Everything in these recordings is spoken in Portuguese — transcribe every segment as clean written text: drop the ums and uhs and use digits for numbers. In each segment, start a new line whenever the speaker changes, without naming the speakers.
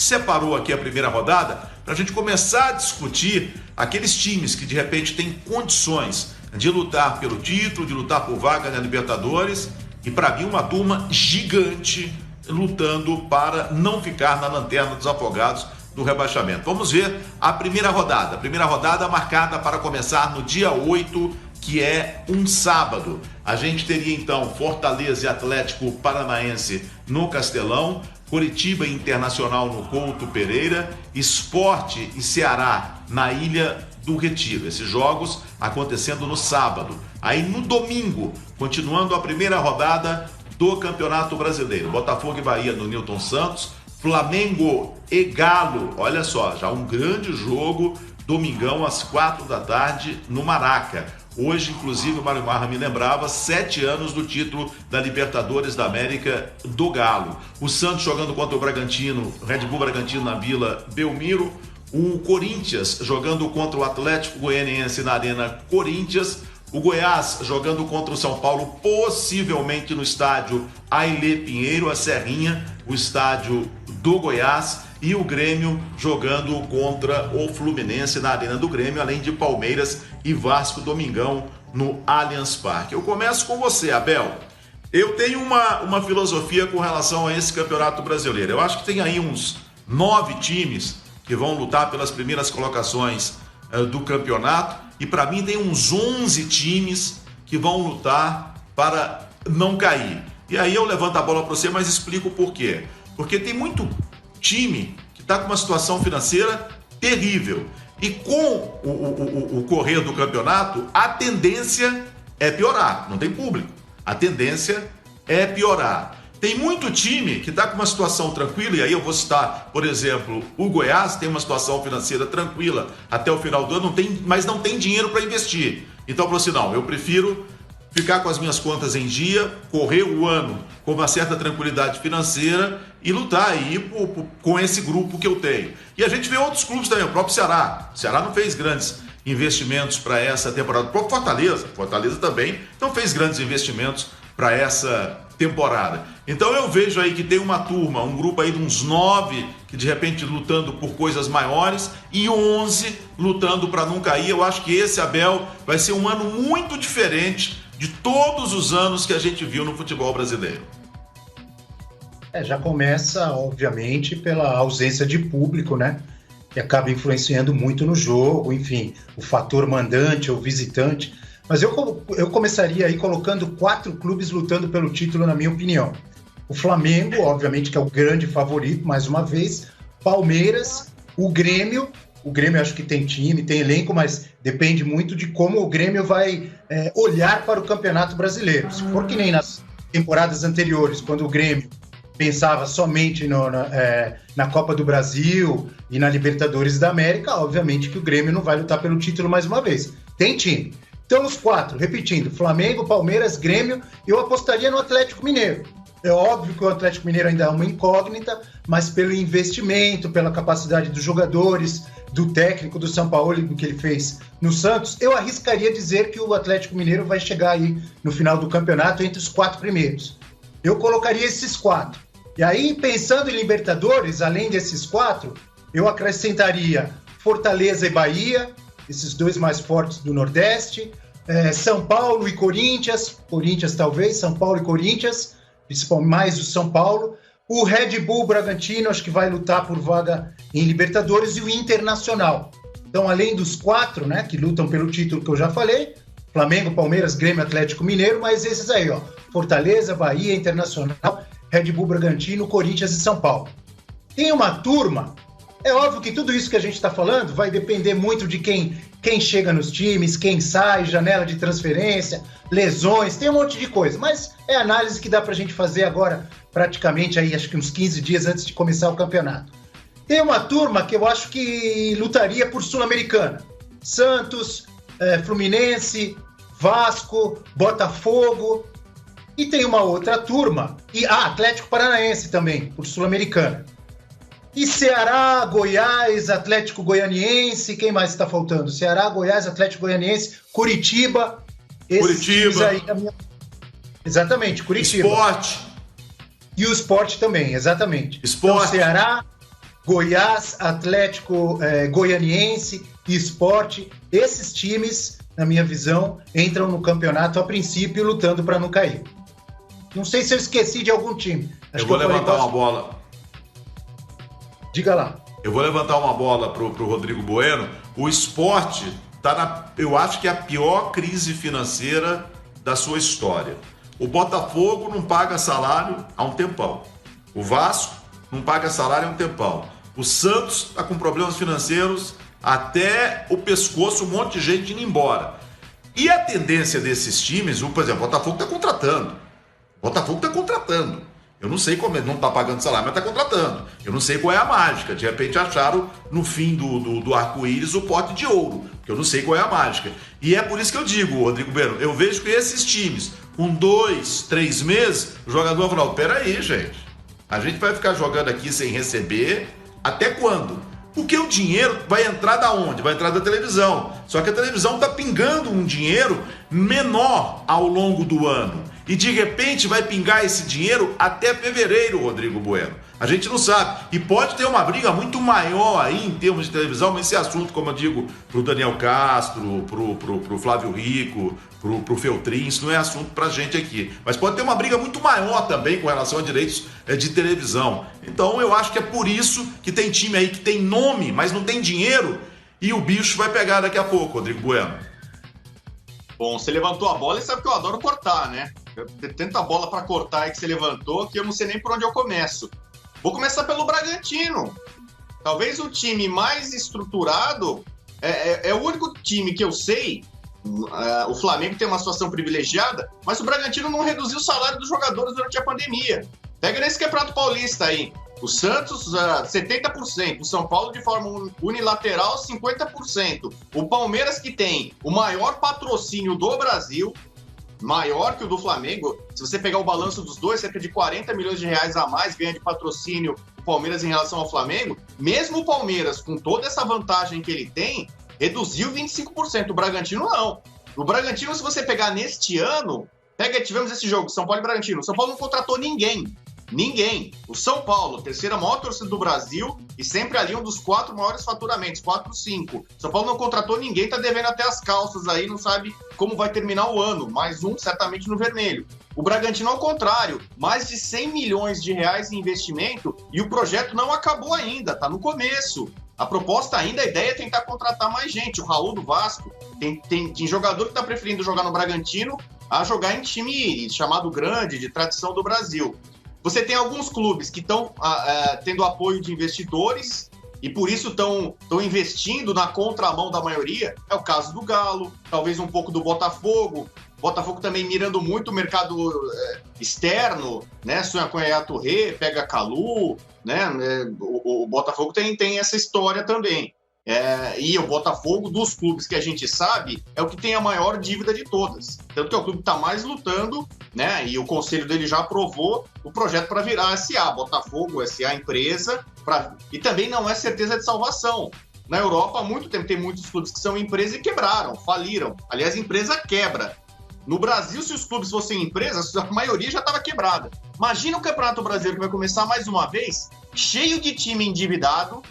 separou aqui a primeira rodada para a gente começar a discutir aqueles times que de repente têm condições de lutar pelo título, de lutar por vaga na Libertadores, e para mim uma turma gigante lutando para não ficar na lanterna dos afogados do rebaixamento. Vamos ver a primeira rodada. A primeira rodada marcada para começar no dia 8, que é um sábado. A gente teria então Fortaleza e Atlético Paranaense no Castelão, Coritiba e Internacional no Couto Pereira, Sport e Ceará na Ilha do Retiro. Esses jogos acontecendo no sábado. Aí no domingo, continuando a primeira rodada do Campeonato Brasileiro, Botafogo e Bahia no Newton Santos, Flamengo e Galo, olha só, já um grande jogo, domingão às 4 da tarde no Maraca. Hoje, inclusive, o Mário Marra me lembrava, 7 anos do título da Libertadores da América do Galo. O Santos jogando contra o Bragantino, Red Bull Bragantino na Vila Belmiro. O Corinthians jogando contra o Atlético Goianiense na Arena Corinthians. O Goiás jogando contra o São Paulo, possivelmente no estádio Ailê Pinheiro, a Serrinha, o estádio do Goiás. E o Grêmio jogando contra o Fluminense na Arena do Grêmio, além de Palmeiras e Vasco, domingão no Allianz Parque. Eu começo com você, Abel. Eu tenho uma filosofia com relação a esse Campeonato Brasileiro. Eu acho que tem aí uns 9 times que vão lutar pelas primeiras colocações do campeonato, e para mim tem uns 11 times que vão lutar para não cair. E aí eu levanto a bola para você, mas explico por quê. Porque tem muito time que está com uma situação financeira terrível. E com o correr do campeonato, a tendência é piorar. Não tem público. A tendência é piorar. Tem muito time que está com uma situação tranquila, e aí eu vou citar, por exemplo, o Goiás tem uma situação financeira tranquila até o final do ano, mas não tem dinheiro para investir. Então falou assim, não, eu prefiro ficar com as minhas contas em dia, correr o ano com uma certa tranquilidade financeira e lutar aí com esse grupo que eu tenho. E a gente vê outros clubes também, o próprio Ceará. O Ceará não fez grandes investimentos para essa temporada. O próprio Fortaleza também não fez grandes investimentos para essa temporada. Então eu vejo aí que tem uma turma, um grupo aí de uns 9 que de repente lutando por coisas maiores e 11 lutando para não cair. Eu acho que esse, Abel, vai ser um ano muito diferente de todos os anos que a gente viu no futebol brasileiro.
Já começa, obviamente, pela ausência de público, né? Que acaba influenciando muito no jogo, enfim, o fator mandante ou visitante. Mas eu começaria aí colocando 4 clubes lutando pelo título, na minha opinião. O Flamengo, obviamente, que é o grande favorito, mais uma vez. Palmeiras, o Grêmio acho que tem time, tem elenco, mas depende muito de como o Grêmio vai olhar para o Campeonato Brasileiro. Se for que nem nas temporadas anteriores, quando o Grêmio pensava somente na Copa do Brasil e na Libertadores da América, obviamente que o Grêmio não vai lutar pelo título mais uma vez. Tem time. Então, os 4, repetindo, Flamengo, Palmeiras, Grêmio, eu apostaria no Atlético Mineiro. É óbvio que o Atlético Mineiro ainda é uma incógnita, mas pelo investimento, pela capacidade dos jogadores, do técnico do São Paulo e do que ele fez no Santos, eu arriscaria dizer que o Atlético Mineiro vai chegar aí no final do campeonato entre os 4 primeiros. Eu colocaria esses 4. E aí, pensando em Libertadores, além desses 4, eu acrescentaria Fortaleza e Bahia, esses 2 mais fortes do Nordeste, São Paulo e Corinthians, talvez, São Paulo e Corinthians, principalmente mais o São Paulo, o Red Bull Bragantino, acho que vai lutar por vaga em Libertadores, e o Internacional. Então, além dos 4, né, que lutam pelo título que eu já falei, Flamengo, Palmeiras, Grêmio, Atlético Mineiro, mas esses aí, ó, Fortaleza, Bahia, Internacional, Red Bull Bragantino, Corinthians e São Paulo. Tem uma turma. É óbvio que tudo isso que a gente está falando vai depender muito de quem chega nos times, quem sai, janela de transferência, lesões, tem um monte de coisa. Mas é análise que dá para a gente fazer agora, praticamente, aí, acho que uns 15 dias antes de começar o campeonato. Tem uma turma que eu acho que lutaria por Sul-Americana. Santos, Fluminense, Vasco, Botafogo. E tem uma outra turma, Atlético Paranaense também, por Sul-Americana. E Ceará, Goiás, Atlético Goianiense, quem mais está faltando? Ceará, Goiás, Atlético Goianiense, Curitiba.
Curitiba.
Aí, exatamente, Curitiba.
Sport.
E o Sport também, exatamente.
Sport.
Então, Ceará, Goiás, Atlético Goianiense e Sport, esses times, na minha visão, entram no campeonato a princípio lutando para não cair. Não sei se eu esqueci de algum time.
Eu vou levantar uma bola.
Diga lá.
Eu vou levantar uma bola pro Rodrigo Bueno. O Sport tá eu acho que é a pior crise financeira da sua história. O Botafogo não paga salário há um tempão. O Vasco não paga salário há um tempão. O Santos está com problemas financeiros até o pescoço, um monte de gente indo embora. E a tendência desses times, por exemplo, o Botafogo está contratando. Eu não sei como ele não está pagando salário, mas está contratando. Eu não sei qual é a mágica. De repente acharam no fim do arco-íris o pote de ouro, que eu não sei qual é a mágica. E é por isso que eu digo, Rodrigo Bueno, eu vejo que esses times, com 2, 3 meses, o jogador vai falar, peraí, gente, a gente vai ficar jogando aqui sem receber até quando? Porque o dinheiro vai entrar da onde? Vai entrar da televisão. Só que a televisão está pingando um dinheiro menor ao longo do ano. E de repente vai pingar esse dinheiro até fevereiro, Rodrigo Bueno. A gente não sabe. E pode ter uma briga muito maior aí em termos de televisão, mas esse assunto, como eu digo, pro Daniel Castro, pro Flávio Rico, pro Feltrin, isso não é assunto pra gente aqui. Mas pode ter uma briga muito maior também com relação a direitos de televisão. Então eu acho que é por isso que tem time aí que tem nome, mas não tem dinheiro, e o bicho vai pegar daqui a pouco, Rodrigo Bueno.
Bom, você levantou a bola e sabe que eu adoro cortar, né? Tem tanta bola para cortar aí que você levantou que eu não sei nem por onde eu começo. Vou começar pelo Bragantino. Talvez o time mais estruturado, é o único time que eu sei, o Flamengo tem uma situação privilegiada, mas o Bragantino não reduziu o salário dos jogadores durante a pandemia. Pega nesse Campeonato Paulista aí. O Santos, 70%. O São Paulo, de forma unilateral, 50%. O Palmeiras, que tem o maior patrocínio do Brasil, maior que o do Flamengo. Se você pegar o balanço dos dois, cerca de 40 milhões de reais a mais ganha de patrocínio o Palmeiras em relação ao Flamengo. Mesmo o Palmeiras, com toda essa vantagem que ele tem, reduziu 25%. O Bragantino, não. O Bragantino, se você pegar neste ano, tivemos esse jogo, São Paulo e Bragantino. O São Paulo não contratou ninguém. O São Paulo, terceira maior torcida do Brasil e sempre ali um dos 4 maiores faturamentos, 4, 5. São Paulo não contratou ninguém, tá devendo até as calças aí, não sabe como vai terminar o ano. Mais um, certamente no vermelho. O Bragantino, ao contrário, mais de 100 milhões de reais em investimento e o projeto não acabou ainda, tá no começo. A proposta ainda, a ideia é tentar contratar mais gente. O Raul do Vasco, tem jogador que tá preferindo jogar no Bragantino a jogar em time chamado grande, de tradição do Brasil. Você tem alguns clubes que estão tendo apoio de investidores e por isso estão investindo na contramão da maioria. É o caso do Galo, talvez um pouco do Botafogo. Botafogo também mirando muito o mercado externo, né? Sonha com a Touré, pega Calu, né? O Botafogo tem essa história também. E o Botafogo, dos clubes que a gente sabe, é o que tem a maior dívida de todas. Tanto que é o clube que está mais lutando, né? E o conselho dele já aprovou o projeto para virar SA. Botafogo, SA empresa. E também não é certeza de salvação. Na Europa, há muito tempo, tem muitos clubes que são empresa e quebraram, faliram. Aliás, empresa quebra. No Brasil, se os clubes fossem empresas, a maioria já estava quebrada. Imagina o Campeonato Brasileiro que vai começar mais uma vez, cheio de time endividado,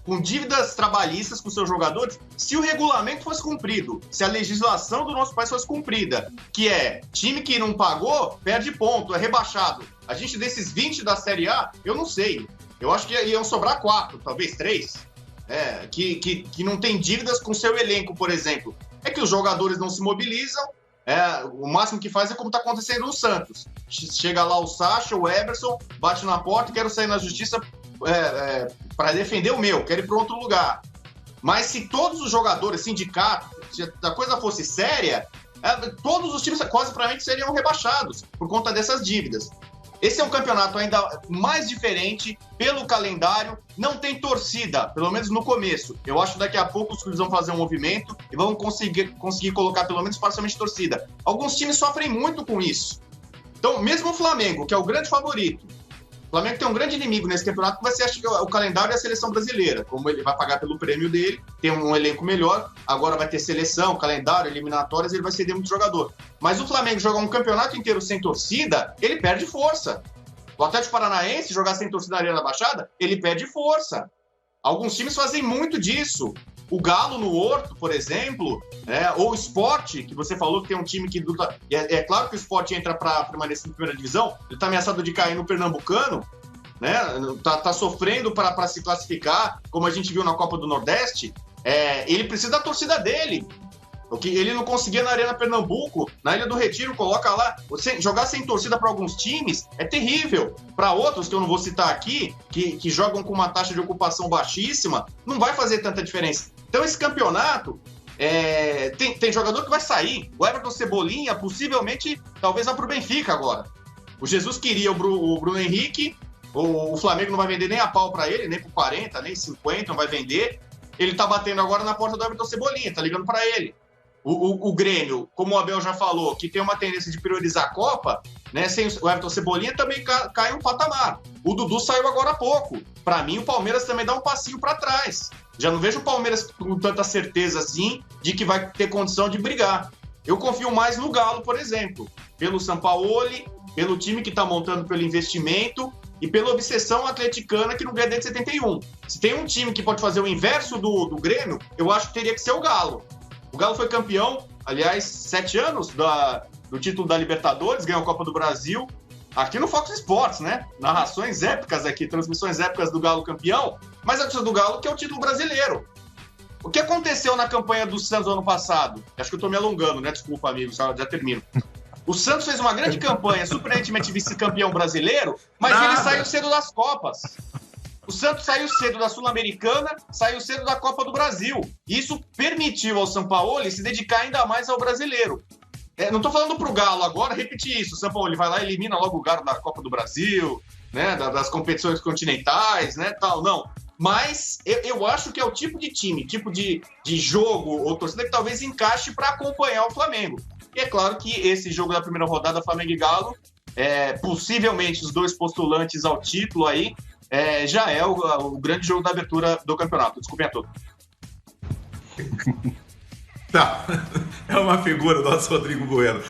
com dívidas trabalhistas com seus jogadores, se o regulamento fosse cumprido, se a legislação do nosso país fosse cumprida, que é time que não pagou, perde ponto, é rebaixado. A gente, desses 20 da Série A, eu não sei. Eu acho que iam sobrar 4, talvez 3, que não tem dívidas com seu elenco, por exemplo. É que os jogadores não se mobilizam, o máximo que faz é como está acontecendo no Santos. Chega lá o Sacha, o Eberson, bate na porta, quero sair na justiça para defender o meu, quero ir para outro lugar. Mas se todos os jogadores, sindicato, se a coisa fosse séria, todos os times quase provavelmente seriam rebaixados por conta dessas dívidas. Esse é um campeonato ainda mais diferente pelo calendário, não tem torcida, pelo menos no começo. Eu acho que daqui a pouco os clubes vão fazer um movimento e vão conseguir colocar pelo menos parcialmente torcida. Alguns times sofrem muito com isso. Então, mesmo o Flamengo, que é o grande favorito, o Flamengo tem um grande inimigo nesse campeonato, que vai ser, acho que, o calendário da seleção brasileira. Como ele vai pagar pelo prêmio dele, tem um elenco melhor, agora vai ter seleção, calendário, eliminatórias, ele vai ceder muito jogador. Mas o Flamengo jogar um campeonato inteiro sem torcida, ele perde força. O Atlético Paranaense jogar sem torcida na Arena da Baixada, ele perde força. Alguns times fazem muito disso. O Galo no Horto, por exemplo, ou o Sport, que você falou que tem um time que luta... É claro que o Sport entra para permanecer na primeira divisão, ele está ameaçado de cair no Pernambucano, né? Tá sofrendo para se classificar, como a gente viu na Copa do Nordeste. Ele precisa da torcida dele. O que ele não conseguia na Arena Pernambuco, na Ilha do Retiro, coloca lá. Jogar sem torcida para alguns times é terrível. Para outros, que eu não vou citar aqui, que jogam com uma taxa de ocupação baixíssima, não vai fazer tanta diferença. Então, esse campeonato, tem jogador que vai sair. O Everton Cebolinha, possivelmente, talvez vá para o Benfica agora. O Jesus queria o Bruno Henrique, o Flamengo não vai vender nem a pau para ele, nem por 40, nem 50, não vai vender. Ele tá batendo agora na porta do Everton Cebolinha, tá ligando para ele. O Grêmio, como o Abel já falou, que tem uma tendência de priorizar a Copa, né? Sem o Everton Cebolinha também cai um patamar. O Dudu saiu agora há pouco. Para mim, o Palmeiras também dá um passinho para trás. Já não vejo o Palmeiras com tanta certeza assim de que vai ter condição de brigar. Eu confio mais no Galo, por exemplo, pelo Sampaoli, pelo time que está montando, pelo investimento e pela obsessão atleticana que não ganha desde 71. Se tem um time que pode fazer o inverso do Grêmio, eu acho que teria que ser o Galo. O Galo foi campeão, aliás, 7 anos do título da Libertadores, ganhou a Copa do Brasil, aqui no Fox Sports, né? Narrações épicas aqui, transmissões épicas do Galo campeão, mas a notícia do Galo que é o título brasileiro. O que aconteceu na campanha do Santos ano passado? Acho que eu tô me alongando, né? Desculpa, amigos, já termino. O Santos fez uma grande campanha, surpreendentemente vice-campeão brasileiro, mas ele saiu cedo das Copas. O Santos saiu cedo da Sul-Americana, saiu cedo da Copa do Brasil. Isso permitiu ao Sampaoli se dedicar ainda mais ao brasileiro. Não estou falando pro Galo agora repetir isso. O Sampaoli vai lá e elimina logo o Galo da Copa do Brasil, né, das competições continentais, né, tal, não. Mas eu acho que é o tipo de time, tipo de jogo ou torcida que talvez encaixe para acompanhar o Flamengo. E é claro que esse jogo da primeira rodada, Flamengo e Galo, possivelmente os dois postulantes ao título aí, já é o grande jogo da abertura do campeonato. Desculpem a todos.
Tá. É uma figura do nosso Rodrigo Bueno.